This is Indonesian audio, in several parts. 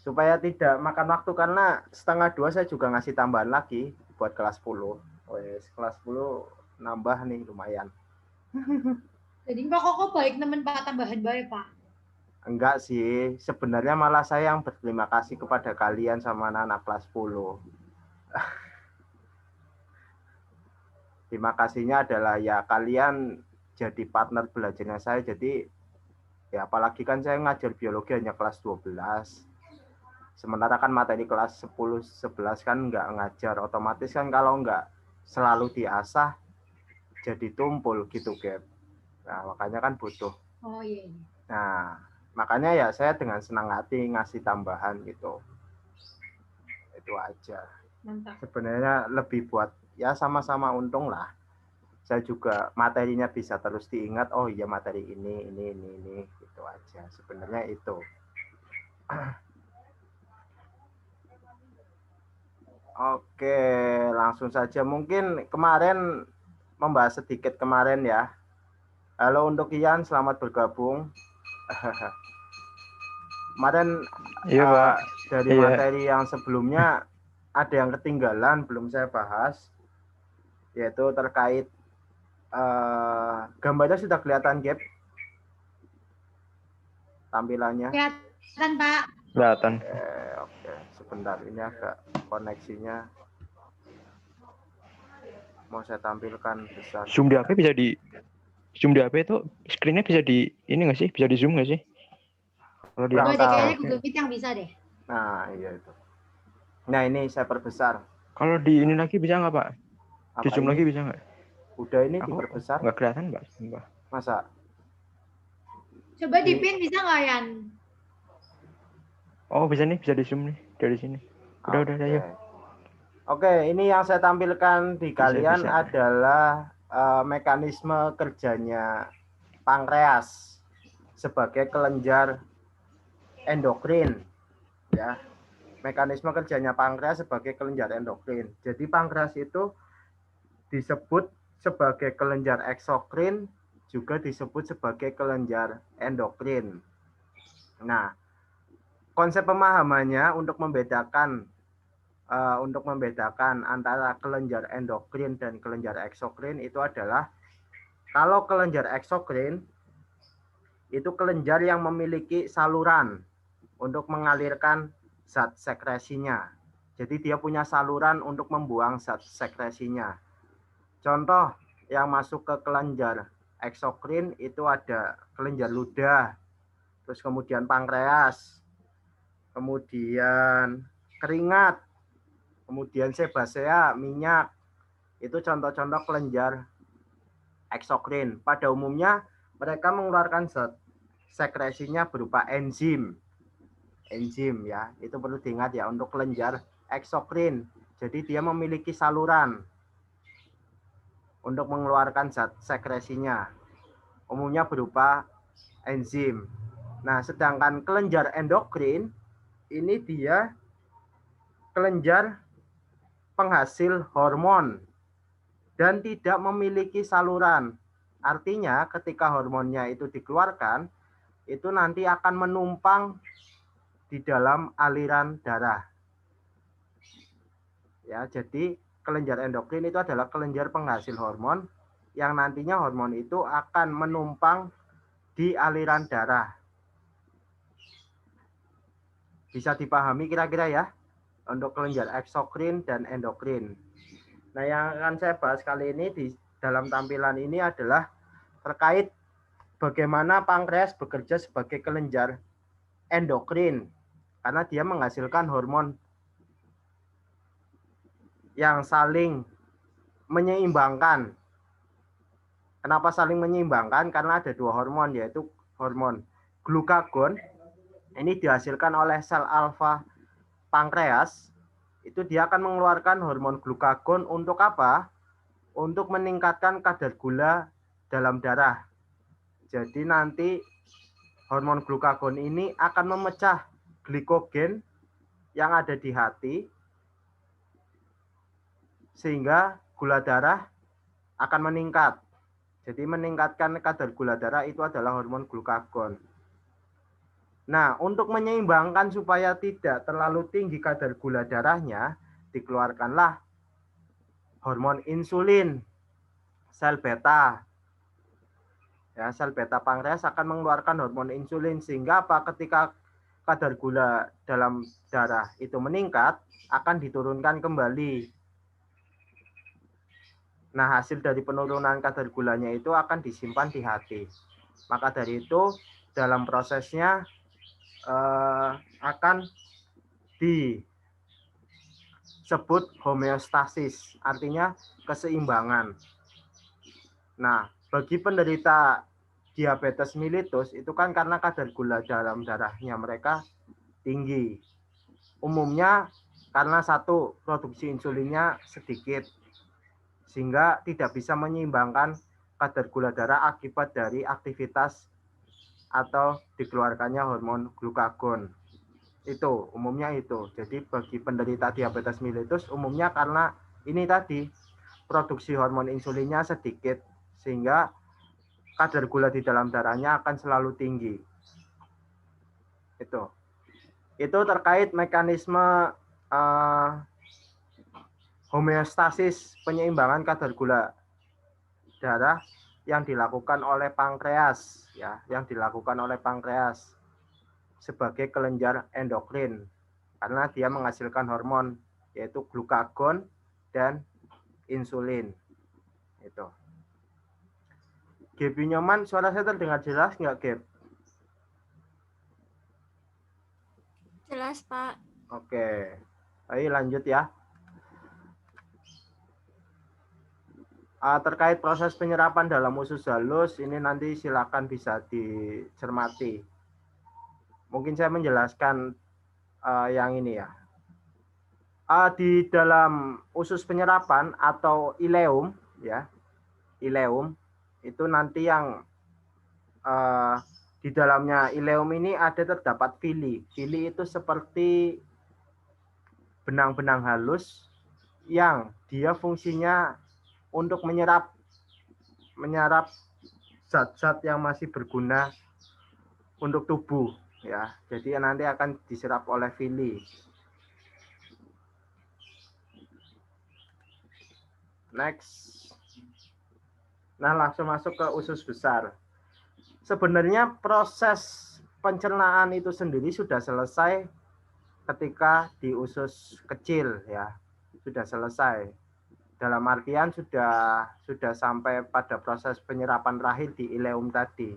supaya tidak makan waktu, karena 1:30 saya juga ngasih tambahan lagi buat kelas 10. Kelas 10 nambah nih lumayan. Jadi Pak Koko baik nemen Pak tambahan baik Pak. Enggak sih, sebenarnya malah saya yang berterima kasih kepada kalian sama anak-anak kelas 10. Terima kasihnya adalah ya kalian jadi partner belajarnya saya, jadi ya apalagi kan saya ngajar biologi hanya kelas 12. Sementara kan materi kelas 10, 11 kan nggak ngajar, otomatis kan kalau nggak selalu diasah jadi tumpul gitu, Gap. Nah, makanya kan butuh. Oh iya. Nah, makanya ya saya dengan senang hati ngasih tambahan gitu. Itu aja. Mantap. Sebenarnya lebih buat ya sama-sama untung lah. Saya juga materinya bisa terus diingat, oh iya materi ini gitu aja. Sebenarnya itu. Oke, langsung saja. Mungkin kemarin membahas sedikit kemarin ya. Halo untuk Ian, selamat bergabung. Kemarin Iya, Pak. dari materi yang sebelumnya ada yang ketinggalan, belum saya bahas, yaitu terkait gambarnya sudah kelihatan, Gap? Tampilannya? Kelihatan, Pak. Kelihatan. Oke. Sebentar, ini agak koneksinya. Mau saya tampilkan besar. Zoom di HP Zoom di HP itu screen-nya bisa di ini nggak sih? Bisa di zoom nggak sih? Kalau di kayaknya Google Meet yang bisa deh. Nah, iya itu. Nah, ini saya perbesar. Kalau di ini lagi bisa nggak, Pak? Di zoom lagi bisa nggak? Udah ini diperbesar. Nggak kelihatan, Pak. Masa? Coba di pin bisa nggak, Yan? Oh, bisa nih. Bisa di zoom nih. Dari sini. Udah, ayo. Oke, ini yang saya tampilkan di kalian adalah mekanisme kerjanya pankreas sebagai kelenjar endokrin, ya. Mekanisme kerjanya pankreas sebagai kelenjar endokrin. Jadi pankreas itu disebut sebagai kelenjar eksokrin, juga disebut sebagai kelenjar endokrin. Nah, konsep pemahamannya untuk membedakan antara kelenjar endokrin dan kelenjar eksokrin itu adalah, kalau kelenjar eksokrin itu kelenjar yang memiliki saluran untuk mengalirkan zat sekresinya. Jadi dia punya saluran untuk membuang zat sekresinya. Contoh yang masuk ke kelenjar eksokrin itu ada kelenjar ludah, terus kemudian pankreas, kemudian keringat, kemudian sebasea, minyak. Itu contoh-contoh kelenjar eksokrin. Pada umumnya mereka mengeluarkan zat sekresinya berupa enzim. Enzim ya, itu perlu diingat ya untuk kelenjar eksokrin. Jadi dia memiliki saluran untuk mengeluarkan zat sekresinya. Umumnya berupa enzim. Nah, sedangkan kelenjar endokrin ini dia kelenjar penghasil hormon dan tidak memiliki saluran. Artinya ketika hormonnya itu dikeluarkan, itu nanti akan menumpang di dalam aliran darah. Ya, jadi kelenjar endokrin itu adalah kelenjar penghasil hormon yang nantinya hormon itu akan menumpang di aliran darah. Bisa dipahami kira-kira ya untuk kelenjar eksokrin dan endokrin. Nah, yang akan saya bahas kali ini di dalam tampilan ini adalah terkait bagaimana pankreas bekerja sebagai kelenjar endokrin, karena dia menghasilkan hormon yang saling menyeimbangkan. Kenapa saling menyeimbangkan? Karena ada dua hormon, yaitu hormon glukagon. Ini dihasilkan oleh sel alfa pankreas. Itu dia akan mengeluarkan hormon glukagon untuk apa? Untuk meningkatkan kadar gula dalam darah. Jadi nanti hormon glukagon ini akan memecah glikogen yang ada di hati, sehingga gula darah akan meningkat. Jadi meningkatkan kadar gula darah itu adalah hormon glukagon. Nah, untuk menyeimbangkan supaya tidak terlalu tinggi kadar gula darahnya, dikeluarkanlah hormon insulin, sel beta. Ya, sel beta pankreas akan mengeluarkan hormon insulin sehingga apa? Ketika kadar gula dalam darah itu meningkat, akan diturunkan kembali. Nah, hasil dari penurunan kadar gulanya itu akan disimpan di hati. Maka dari itu, dalam prosesnya akan disebut homeostasis, artinya keseimbangan. Nah, bagi penderita diabetes mellitus itu kan karena kadar gula dalam darahnya mereka tinggi. Umumnya karena satu, produksi insulinnya sedikit, sehingga tidak bisa menyeimbangkan kadar gula darah akibat dari aktivitas atau dikeluarkannya hormon glukagon. Itu umumnya itu. Jadi bagi penderita diabetes mellitus umumnya karena ini tadi produksi hormon insulinnya sedikit sehingga kadar gula di dalam darahnya akan selalu tinggi. Itu terkait mekanisme homeostasis, penyeimbangan kadar gula darah yang dilakukan oleh pankreas, ya, yang dilakukan oleh pankreas sebagai kelenjar endokrin karena dia menghasilkan hormon yaitu glukagon dan insulin. Itu. Gaby Nyoman, suara saya terdengar jelas nggak, Gab? Jelas, Pak. Oke. Ayo lanjut ya. Terkait proses penyerapan dalam usus halus, ini nanti silakan bisa dicermati. Mungkin saya menjelaskan yang ini ya. Di dalam usus penyerapan atau ileum, ya, ileum itu nanti yang di dalamnya ileum ini ada terdapat villi. Villi itu seperti benang-benang halus yang dia fungsinya untuk menyerap zat-zat yang masih berguna untuk tubuh, ya. Jadi nanti akan diserap oleh villi. Next. Nah, langsung masuk ke usus besar. Sebenarnya proses pencernaan itu sendiri sudah selesai ketika di usus kecil, ya. Sudah selesai. Dalam artian sudah sampai pada proses penyerapan terakhir di ileum tadi.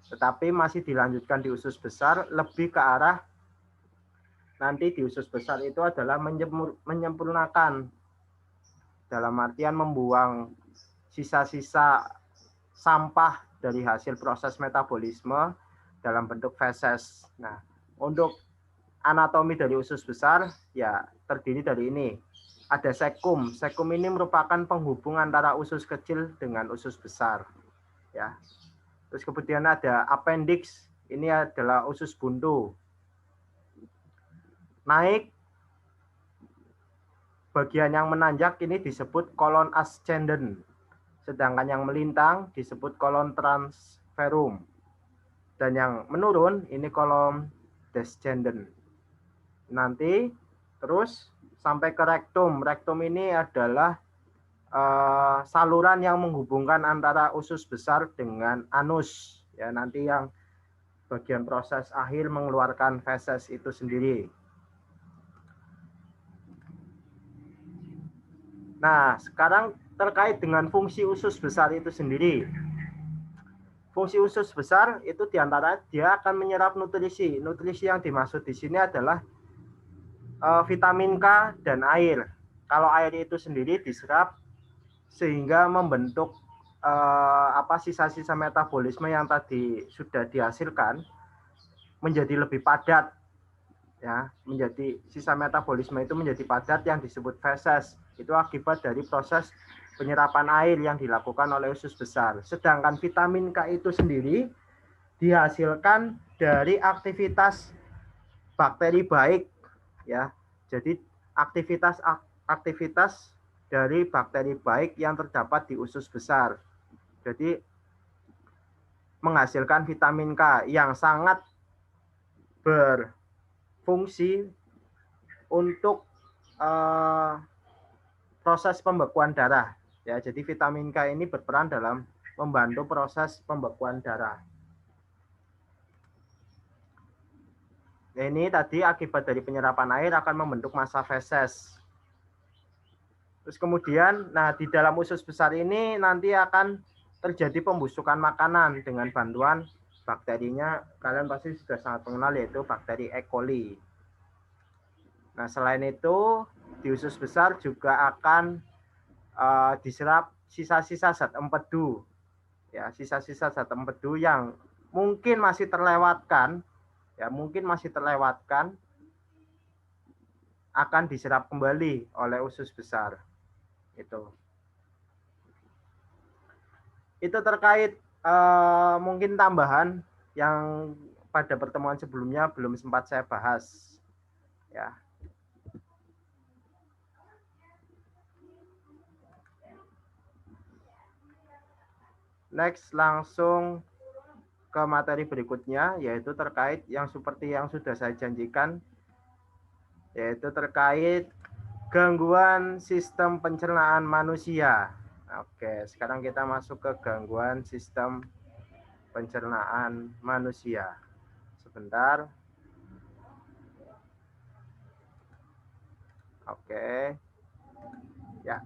Tetapi masih dilanjutkan di usus besar, lebih ke arah nanti di usus besar itu adalah menyempurnakan, dalam artian membuang sisa-sisa sampah dari hasil proses metabolisme dalam bentuk feses. Nah, untuk anatomi dari usus besar ya terdiri dari ini. Ada sekum. Sekum ini merupakan penghubung antara usus kecil dengan usus besar. Ya. Terus kemudian ada appendix. Ini adalah usus buntu. Naik bagian yang menanjak ini disebut kolon ascendent. Sedangkan yang melintang disebut kolon transferum. Dan yang menurun ini kolon descendent. Nanti terus sampai ke rektum. Rektum ini adalah saluran yang menghubungkan antara usus besar dengan anus. Ya, nanti yang bagian proses akhir mengeluarkan feses itu sendiri. Nah, sekarang terkait dengan fungsi usus besar itu sendiri. Fungsi usus besar itu diantara dia akan menyerap nutrisi. Nutrisi yang dimaksud di sini adalah vitamin K dan air. Kalau air itu sendiri diserap sehingga membentuk sisa-sisa metabolisme yang tadi sudah dihasilkan menjadi lebih padat, ya, menjadi sisa metabolisme itu menjadi padat yang disebut feses. Itu akibat dari proses penyerapan air yang dilakukan oleh usus besar. Sedangkan vitamin K itu sendiri dihasilkan dari aktivitas bakteri baik, ya. Jadi aktivitas dari bakteri baik yang terdapat di usus besar. Jadi menghasilkan vitamin K yang sangat berfungsi untuk proses pembekuan darah. Ya, jadi vitamin K ini berperan dalam membantu proses pembekuan darah. Nah, ini tadi akibat dari penyerapan air akan membentuk massa feses. Terus kemudian, nah di dalam usus besar ini nanti akan terjadi pembusukan makanan dengan bantuan bakterinya. Kalian pasti sudah sangat mengenal, yaitu bakteri E. coli. Nah, selain itu di usus besar juga akan diserap sisa-sisa zat empedu. Ya, sisa-sisa zat empedu yang mungkin masih terlewatkan, akan diserap kembali oleh usus besar. Itu terkait mungkin tambahan yang pada pertemuan sebelumnya belum sempat saya bahas. Ya. Next, langsung ke materi berikutnya, yaitu terkait yang seperti yang sudah saya janjikan, yaitu terkait gangguan sistem pencernaan manusia. Oke, sekarang kita masuk ke gangguan sistem pencernaan manusia. Sebentar. Oke. Ya.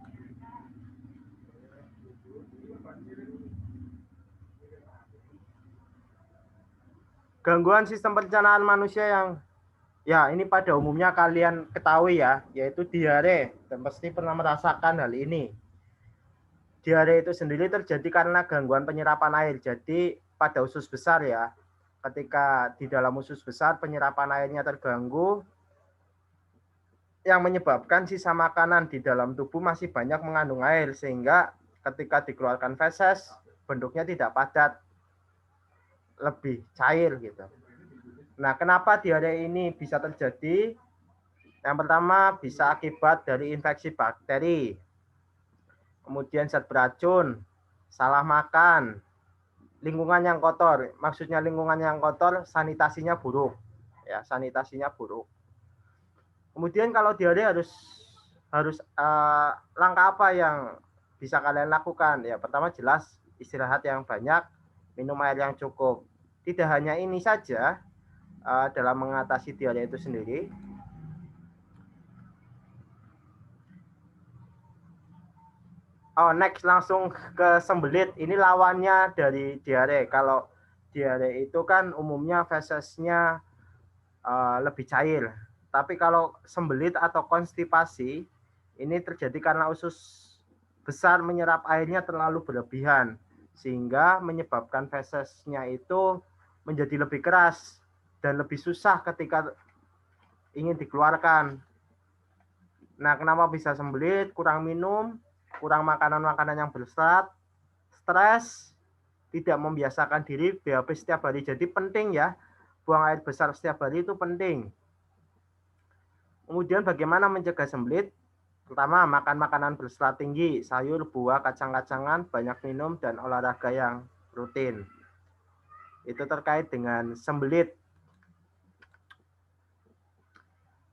Gangguan sistem pencernaan manusia yang ya ini pada umumnya kalian ketahui ya, yaitu diare, dan pasti pernah merasakan hal ini. Diare itu sendiri terjadi karena gangguan penyerapan air. Jadi pada usus besar ya, ketika di dalam usus besar penyerapan airnya terganggu, yang menyebabkan sisa makanan di dalam tubuh masih banyak mengandung air, sehingga ketika dikeluarkan feses bentuknya tidak padat, lebih cair gitu. Nah, kenapa diare ini bisa terjadi? Yang pertama bisa akibat dari infeksi bakteri, kemudian zat beracun, salah makan, lingkungan yang kotor. Maksudnya lingkungan yang kotor, sanitasinya buruk. Ya, sanitasinya buruk. Kemudian kalau diare harus langkah apa yang bisa kalian lakukan? Ya, pertama jelas istirahat yang banyak, minum air yang cukup. Tidak hanya ini saja dalam mengatasi diare itu sendiri. Oh, next langsung ke sembelit. Ini lawannya dari diare. Kalau diare itu kan umumnya fesesnya lebih cair. Tapi kalau sembelit atau konstipasi, ini terjadi karena usus besar menyerap airnya terlalu berlebihan, sehingga menyebabkan fesesnya itu menjadi lebih keras dan lebih susah ketika ingin dikeluarkan. Nah, kenapa bisa sembelit? Kurang minum, kurang makanan-makanan yang berserat, stres, tidak membiasakan diri BAB setiap hari. Jadi penting ya, buang air besar setiap hari itu penting. Kemudian bagaimana mencegah sembelit? Pertama, makan makanan berserat tinggi, sayur, buah, kacang-kacangan, banyak minum, dan olahraga yang rutin. Itu terkait dengan sembelit.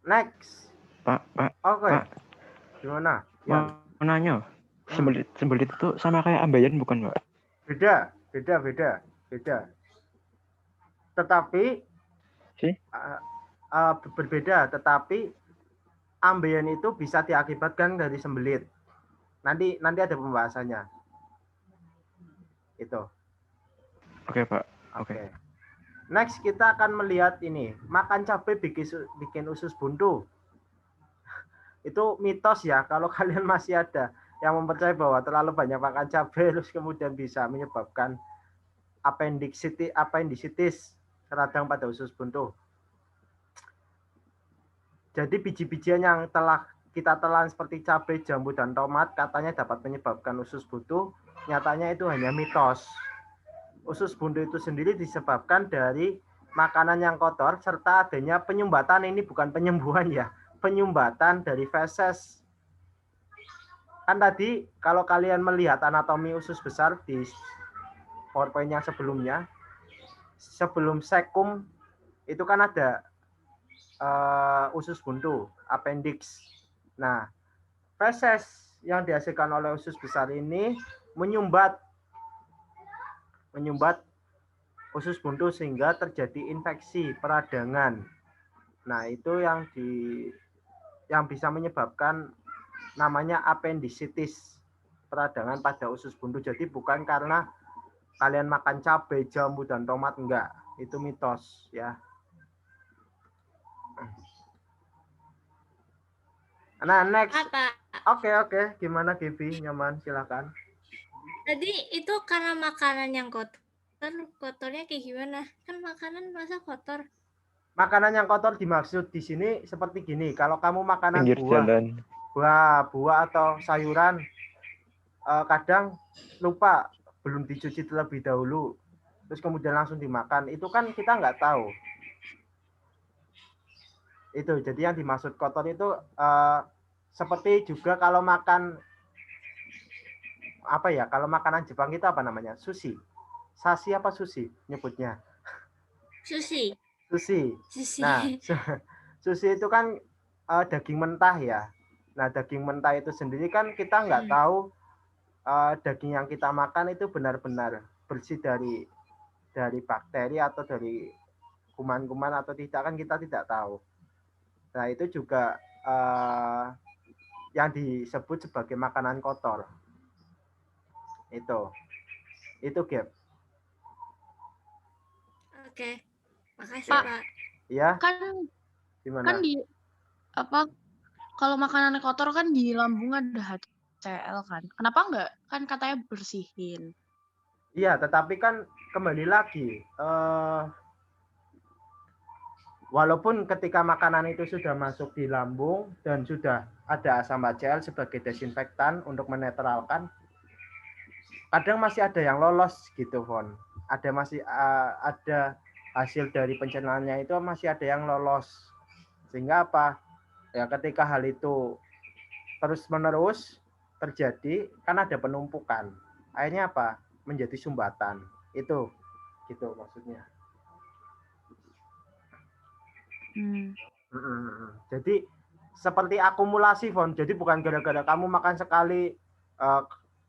Next. Pak. Oke. Pak. Gimana? Ya. Mau nanya, sembelit itu sama kayak ambeien bukan, Pak? Beda. Tetapi berbeda, tetapi ambeien itu bisa diakibatkan dari sembelit. Nanti ada pembahasannya. Itu. Oke, Pak. Oke. Next kita akan melihat ini, makan cabai bikin usus buntu. Itu mitos ya, kalau kalian masih ada yang mempercayai bahwa terlalu banyak makan cabai terus kemudian bisa menyebabkan appendicitis radang pada usus buntu. Jadi biji-bijian yang telah kita telan seperti cabai, jambu, dan tomat katanya dapat menyebabkan usus buntu. Nyatanya itu hanya mitos. Usus buntu itu sendiri disebabkan dari makanan yang kotor serta adanya penyumbatan. Ini bukan penyembuhan ya, penyumbatan dari feses. Kan tadi kalau kalian melihat anatomi usus besar di PowerPoint yang sebelumnya, sebelum sekum itu kan ada usus buntu, appendix. Nah, feses yang dihasilkan oleh usus besar ini menyumbat usus buntu sehingga terjadi infeksi peradangan. Nah, itu yang bisa menyebabkan namanya appendicitis, peradangan pada usus buntu. Jadi bukan karena kalian makan cabai, jambu, dan tomat, enggak. Itu mitos ya. Nah, next. Apa? Oke. Gimana Gibi? Nyaman, silakan. Tadi itu karena makanan yang kotornya kayak gimana? Kan makanan masa kotor? Makanan yang kotor dimaksud di sini seperti gini. Kalau kamu makanan Pinggir jalan. buah atau sayuran, kadang lupa belum dicuci terlebih dahulu, terus kemudian langsung dimakan. Itu kan kita nggak tahu. Itu jadi yang dimaksud kotor itu seperti juga kalau makan apa ya, kalau makanan Jepang itu apa namanya, sushi, sasi apa sushi nyebutnya, Sushi. Nah sushi itu kan daging mentah ya. Nah daging mentah itu sendiri kan kita nggak tahu daging yang kita makan itu benar-benar bersih dari bakteri atau dari kuman-kuman atau tidak, kan kita tidak tahu. Nah itu juga yang disebut sebagai makanan kotor. Itu Gap. Oke. Makasih, Pak. Pak. Ya. Kan Gimana? Kalau makanan kotor kan di lambung ada HCl kan. Kenapa enggak? Kan katanya bersihin. Iya, tetapi kan kembali lagi walaupun ketika makanan itu sudah masuk di lambung dan sudah ada asam HCl sebagai desinfektan untuk menetralkan, kadang masih ada yang lolos gitu, Von. Ada hasil dari pencernaannya itu masih ada yang lolos. Sehingga apa? Ya ketika hal itu terus-menerus terjadi, kan ada penumpukan. Akhirnya apa? Menjadi sumbatan. Itu gitu maksudnya. Jadi seperti akumulasi, Von. Jadi bukan gara-gara kamu makan sekali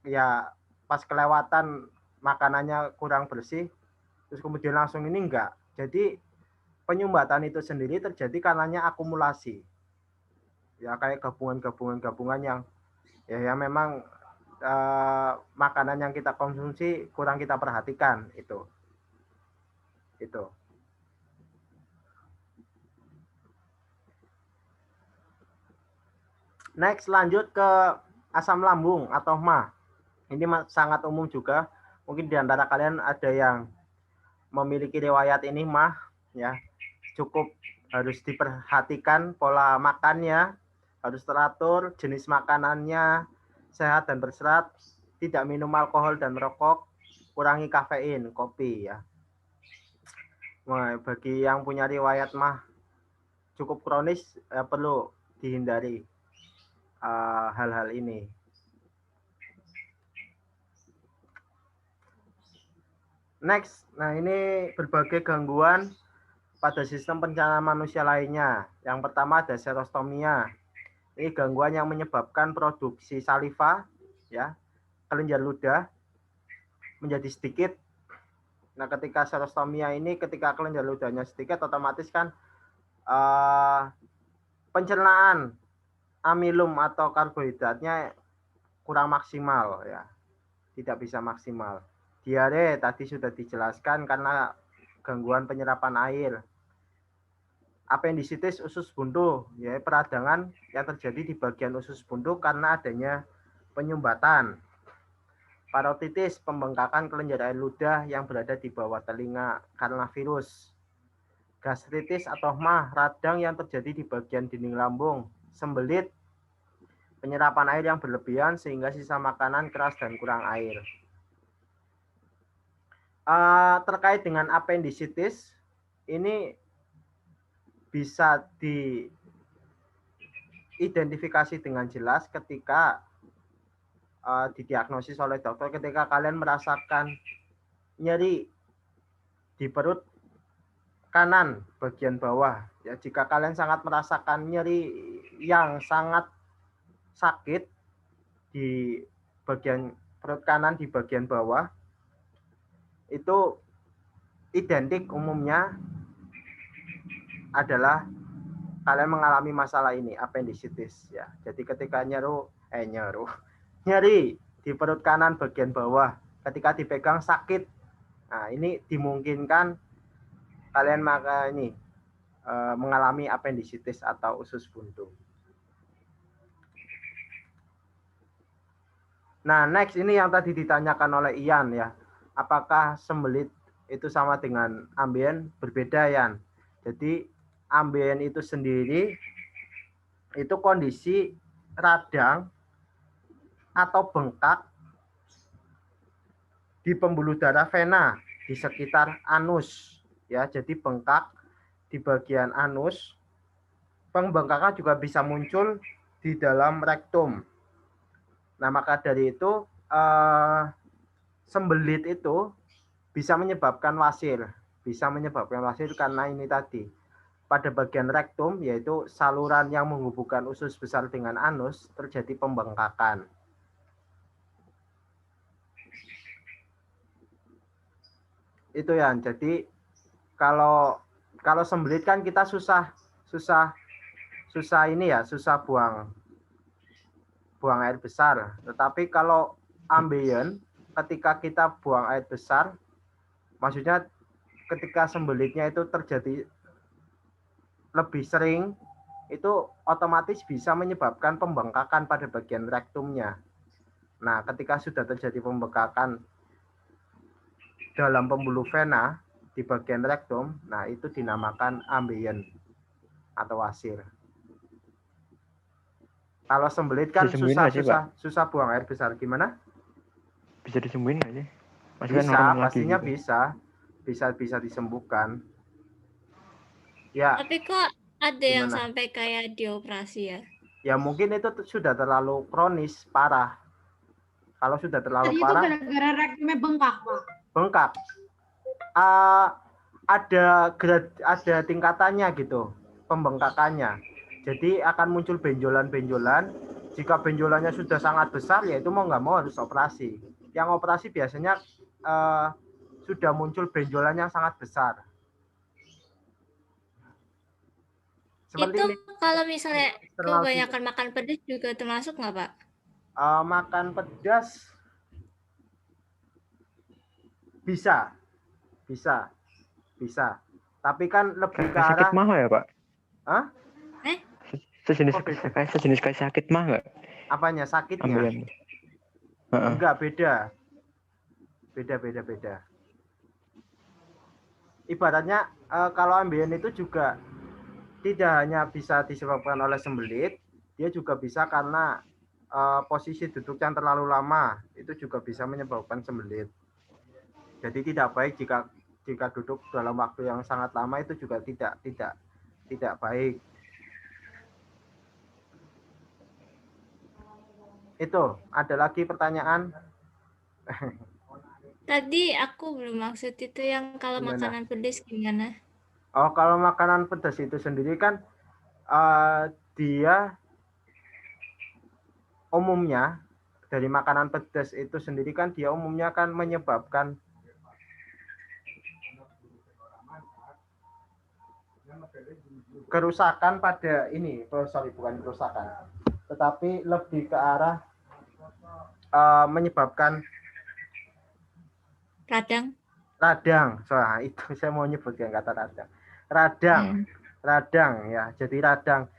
ya pas kelewatan makanannya kurang bersih terus kemudian langsung ini, enggak. Jadi penyumbatan itu sendiri terjadi karenanya akumulasi. Ya kayak gabungan yang ya memang makanan yang kita konsumsi kurang kita perhatikan itu. Next, lanjut ke asam lambung atau MAH. Ini sangat umum juga. Mungkin di antara kalian ada yang memiliki riwayat ini MAH ya. Cukup harus diperhatikan pola makannya, harus teratur, jenis makanannya sehat dan berserat, tidak minum alkohol dan merokok, kurangi kafein, kopi ya. Nah, bagi yang punya riwayat MAH cukup kronis perlu dihindari hal-hal ini. Next, nah ini berbagai gangguan pada sistem pencernaan manusia lainnya. Yang pertama ada serostomia. Ini gangguan yang menyebabkan produksi saliva, ya, kelenjar ludah menjadi sedikit. Nah, ketika serostomia ini, ketika kelenjar ludahnya sedikit, otomatis kan pencernaan amilum atau karbohidratnya kurang maksimal, ya, tidak bisa maksimal. Diare tadi sudah dijelaskan karena gangguan penyerapan air. Appendicitis usus buntu, ya, peradangan yang terjadi di bagian usus buntu karena adanya penyumbatan. Parotitis, pembengkakan kelenjar air ludah yang berada di bawah telinga karena virus. Gastritis atau MAH, radang yang terjadi di bagian dinding lambung. Sembelit, penyerapan air yang berlebihan sehingga sisa makanan keras dan kurang air. Terkait dengan appendicitis, ini bisa diidentifikasi dengan jelas ketika didiagnosis oleh dokter, ketika kalian merasakan nyeri di perut kanan bagian bawah. Ya, jika kalian sangat merasakan nyeri yang sangat sakit di bagian perut kanan di bagian bawah, itu identik umumnya adalah kalian mengalami masalah ini, appendicitis ya. Jadi ketika nyeri di perut kanan bagian bawah, ketika dipegang sakit. Nah, ini dimungkinkan kalian mengalami appendicitis atau usus buntu. Nah, next ini yang tadi ditanyakan oleh Ian ya. Apakah sembelit itu sama dengan ambien? Berbeda, Ian. Jadi ambien itu sendiri itu kondisi radang atau bengkak di pembuluh darah vena di sekitar anus ya. Jadi bengkak di bagian anus. Pembengkakan juga bisa muncul di dalam rektum. Nah, maka dari itu sembelit itu bisa menyebabkan wasir. Bisa menyebabkan wasir karena ini tadi. Pada bagian rektum, yaitu saluran yang menghubungkan usus besar dengan anus, terjadi pembengkakan. Itu ya. Jadi kalau sembelit kan kita susah ini ya, susah buang air besar. Tetapi kalau ambien, ketika kita buang air besar, maksudnya ketika sembelitnya itu terjadi lebih sering, itu otomatis bisa menyebabkan pembengkakan pada bagian rektumnya. Nah, ketika sudah terjadi pembengkakan dalam pembuluh vena di bagian rektum, nah itu dinamakan ambien atau wasir. Kalau sembelit kan susah buang air besar. Gimana? Bisa disembuhin nggak sih? Maksudnya bisa, pastinya gitu. Bisa disembuhkan. Ya. Tapi kok ada yang sampai kayak dioperasi ya? Ya mungkin itu sudah terlalu kronis, parah. Kalau sudah terlalu tadi parah. Itu gara-gara rektumnya bengkak, Pak. Bengkak. Ada tingkatannya gitu, pembengkakannya. Jadi akan muncul benjolan-benjolan. Jika benjolannya sudah sangat besar, ya itu mau nggak mau harus operasi. Yang operasi biasanya sudah muncul benjolan yang sangat besar. Seperti itu ini. Kalau misalnya kebanyakan makan pedas juga termasuk nggak, Pak? Makan pedas bisa. Tapi kan lebih ke arah sakit mah ya, Pak? Hah? Sejenis kayak sakit mah nggak? Apanya sakitnya? Enggak, beda. Ibaratnya kalau ambien itu juga tidak hanya bisa disebabkan oleh sembelit, dia juga bisa karena posisi duduk yang terlalu lama, itu juga bisa menyebabkan sembelit. Jadi tidak baik jika duduk dalam waktu yang sangat lama, itu juga tidak baik. Itu ada lagi pertanyaan? Tadi aku belum maksud itu yang kalau Gimana? Makanan pedas gimana? Oh, kalau makanan pedas itu sendiri kan dia umumnya dari makanan pedas itu sendiri kan dia umumnya kan menyebabkan kerusakan pada ini, bukan kerusakan, tetapi lebih ke arah menyebabkan radang. Soalnya itu saya mau nyebutkan kata radang ya. Jadi radang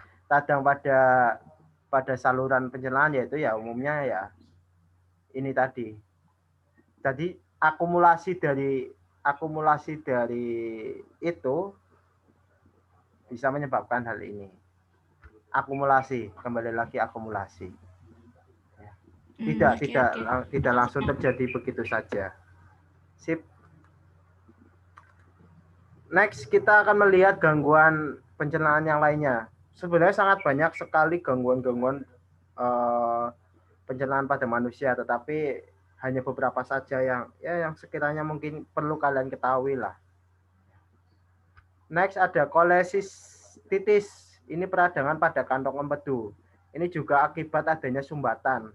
pada saluran pencernaan, yaitu ya umumnya ya ini tadi. Jadi akumulasi dari itu bisa menyebabkan hal ini. Kembali lagi akumulasi. Tidak langsung terjadi begitu saja. Sip. Next, kita akan melihat gangguan pencernaan yang lainnya. Sebenarnya sangat banyak sekali gangguan-gangguan pencernaan pada manusia, tetapi hanya beberapa saja yang sekiranya mungkin perlu kalian ketahui lah. Next ada kolesistitis. Ini peradangan pada kantong empedu. Ini juga akibat adanya sumbatan.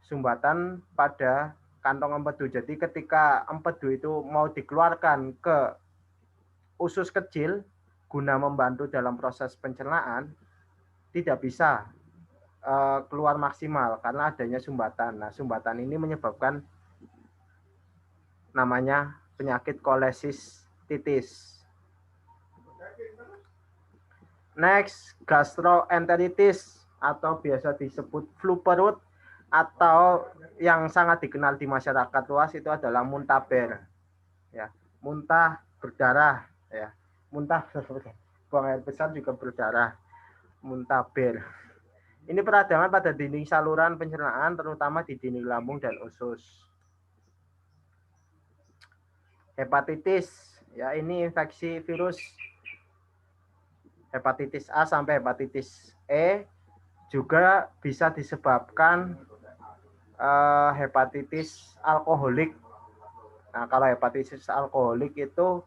Sumbatan pada kantong empedu. Jadi ketika empedu itu mau dikeluarkan ke usus kecil guna membantu dalam proses pencernaan, tidak bisa keluar maksimal karena adanya sumbatan. Nah, sumbatan ini menyebabkan namanya penyakit kolesistitis. Next, gastroenteritis atau biasa disebut flu perut atau yang sangat dikenal di masyarakat luas itu adalah muntaber. Ya, muntah berdarah ya. Muntah buang air besar juga berdarah. Muntaber. Ini peradangan pada dinding saluran pencernaan terutama di dinding lambung dan usus. Hepatitis, ya ini infeksi virus hepatitis A sampai hepatitis E juga bisa disebabkan hepatitis alkoholik. Nah, kalau hepatitis alkoholik itu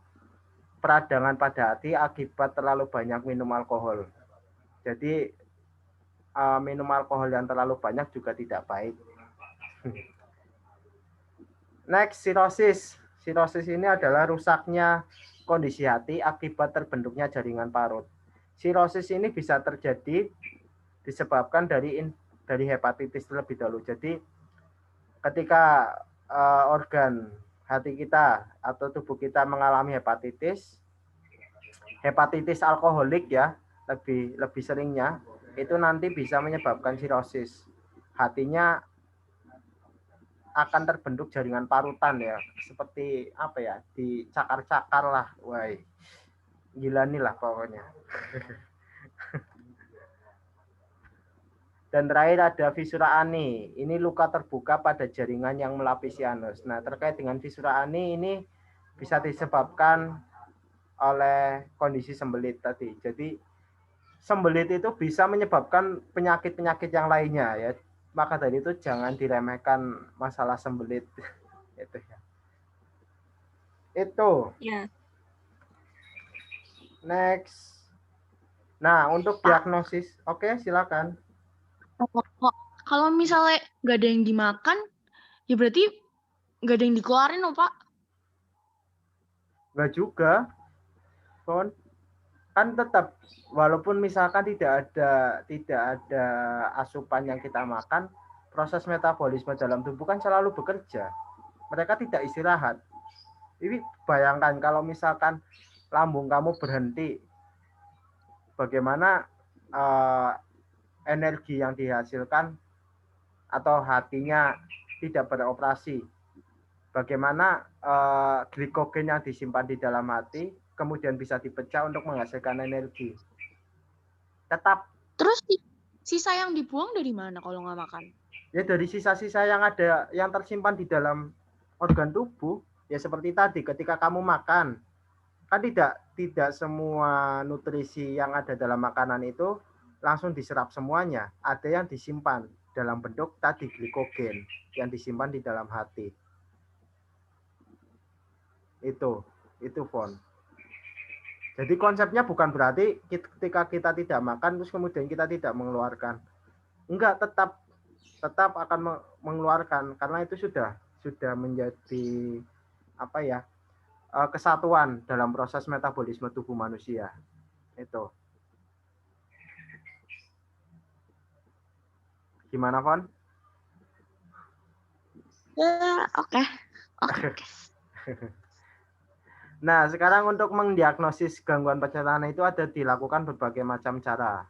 peradangan pada hati akibat terlalu banyak minum alkohol. Jadi minum alkohol yang terlalu banyak juga tidak baik. Next, sirosis. Sirosis ini adalah rusaknya kondisi hati akibat terbentuknya jaringan parut. Sirosis ini bisa terjadi disebabkan dari hepatitis terlebih dahulu. Jadi ketika organ hati kita atau tubuh kita mengalami hepatitis alkoholik ya, lebih seringnya itu nanti bisa menyebabkan sirosis. Hatinya akan terbentuk jaringan parutan ya, seperti apa ya, dicakar-cakar lah, wah, gila nih lah pokoknya. Dan terakhir ada fisura ani. Ini luka terbuka pada jaringan yang melapisi anus. Nah, terkait dengan fisura ani ini bisa disebabkan oleh kondisi sembelit tadi. Jadi sembelit itu bisa menyebabkan penyakit-penyakit yang lainnya ya. Maka dari itu jangan diremehkan masalah sembelit. Itu ya. Itu. Ya. Next. Nah, untuk diagnosis, oke, silakan. Kalau misalnya nggak ada yang dimakan, ya berarti nggak ada yang dikeluarin, loh, Pak. Nggak juga. Kan tetap, walaupun misalkan tidak ada asupan yang kita makan, proses metabolisme dalam tubuh kan selalu bekerja. Mereka tidak istirahat. Ini bayangkan kalau misalkan lambung kamu berhenti, bagaimana energi yang dihasilkan atau hatinya tidak beroperasi. Bagaimana glikogen yang disimpan di dalam hati kemudian bisa dipecah untuk menghasilkan energi. Tetap. Terus sisa yang dibuang dari mana kalau nggak makan? Ya dari sisa-sisa yang ada, yang tersimpan di dalam organ tubuh. Ya seperti tadi, ketika kamu makan, kan tidak semua nutrisi yang ada dalam makanan itu langsung diserap semuanya. Ada yang disimpan dalam bentuk tadi glikogen yang disimpan di dalam hati. Itu Fon. Jadi konsepnya bukan berarti ketika kita tidak makan terus kemudian kita tidak mengeluarkan. Enggak, tetap akan mengeluarkan karena itu sudah menjadi apa ya? Kesatuan dalam proses metabolisme tubuh manusia. Itu. Gimana, Fon? Ya, oke. Nah, sekarang untuk mendiagnosis gangguan pencernaan itu ada dilakukan berbagai macam cara.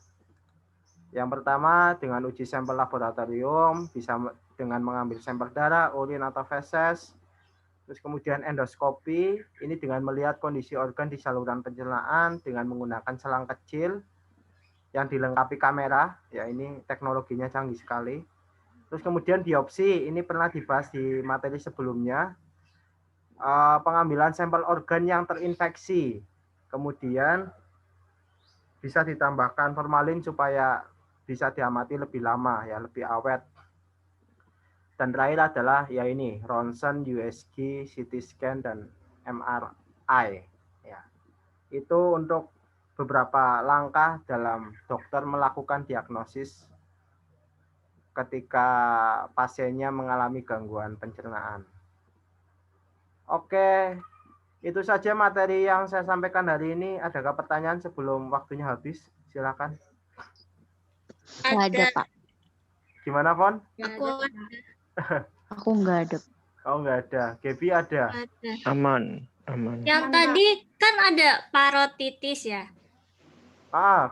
Yang pertama dengan uji sampel laboratorium, bisa dengan mengambil sampel darah, urin atau feses. Terus kemudian endoskopi, ini dengan melihat kondisi organ di saluran pencernaan dengan menggunakan selang kecil yang dilengkapi kamera. Ya, ini teknologinya canggih sekali. Terus kemudian biopsi, ini pernah dibahas di materi sebelumnya. Pengambilan sampel organ yang terinfeksi, kemudian bisa ditambahkan formalin supaya bisa diamati lebih lama ya, lebih awet. Dan terakhir adalah ya ini ronsen, USG, CT scan dan MRI ya. Itu untuk beberapa langkah dalam dokter melakukan diagnosis ketika pasiennya mengalami gangguan pencernaan. Oke, itu saja materi yang saya sampaikan hari ini. Adakah pertanyaan sebelum waktunya habis? Silakan. Nggak ada, Pak. Gimana, Fon? Aku Aku nggak ada. Oh, nggak ada. Gaby ada. ada. Aman. Yang tadi kan ada parotitis ya.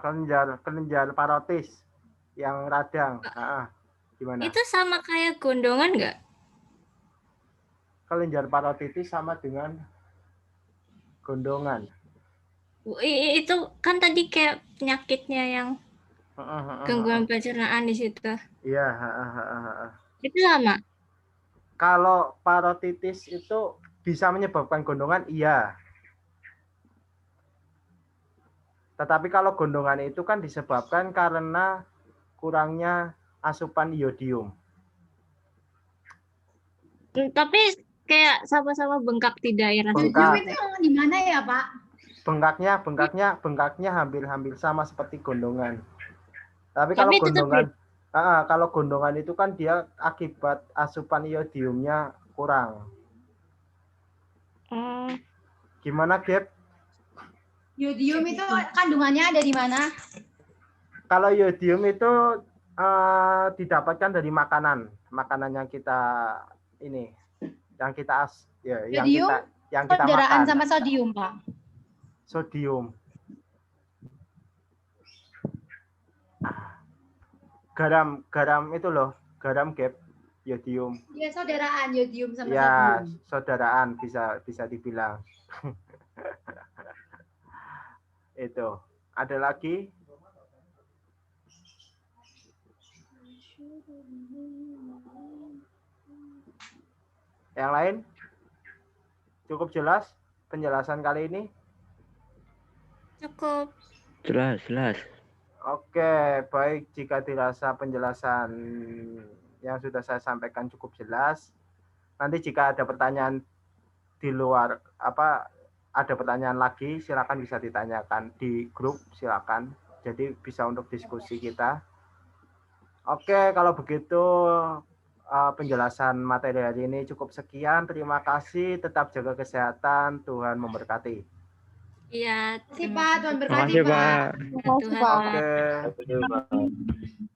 Kelenjar parotis yang radang. Gimana? Itu sama kayak gondongan nggak? Kelenjar parotitis sama dengan gondongan. Itu kan tadi kayak penyakitnya yang gangguan pencernaan di situ. Iya. Itu sama. Kalau parotitis itu bisa menyebabkan gondongan, iya. Tetapi kalau gondongan itu kan disebabkan karena kurangnya asupan iodium. Tapi kayak sama-sama bengkak di daerah. Bengkak. Itu yang di mana ya, Pak? Bengkaknya hampir sama seperti gondongan. Tapi kalau Tapi tetap kalau gondongan itu kan dia akibat asupan iodiumnya kurang. Gimana, Gap? Yodium itu kandungannya ada di mana? Kalau iodium itu didapatkan dari makanan yang kita Yodium yang kita saudaraan makan. sama sodium, Pak. Sodium. Garam itu loh, garam, Gap, yodium. Iya, saudaraan yodium sama Ya, sodium. saudaraan bisa dibilang. Itu. Ada lagi? Yang lain? Cukup jelas penjelasan kali ini? Cukup. Jelas. Oke, baik, jika dirasa penjelasan yang sudah saya sampaikan cukup jelas, nanti jika ada pertanyaan di luar ada pertanyaan lagi, silakan bisa ditanyakan di grup, silakan. Jadi bisa untuk diskusi kita. Oke, kalau begitu penjelasan materi hari ini cukup sekian. Terima kasih, tetap jaga kesehatan, Tuhan memberkati. Iya. Terima kasih, Pak. Tuhan berkati, Makasih, Pak. Pak. Tuhan. Oke.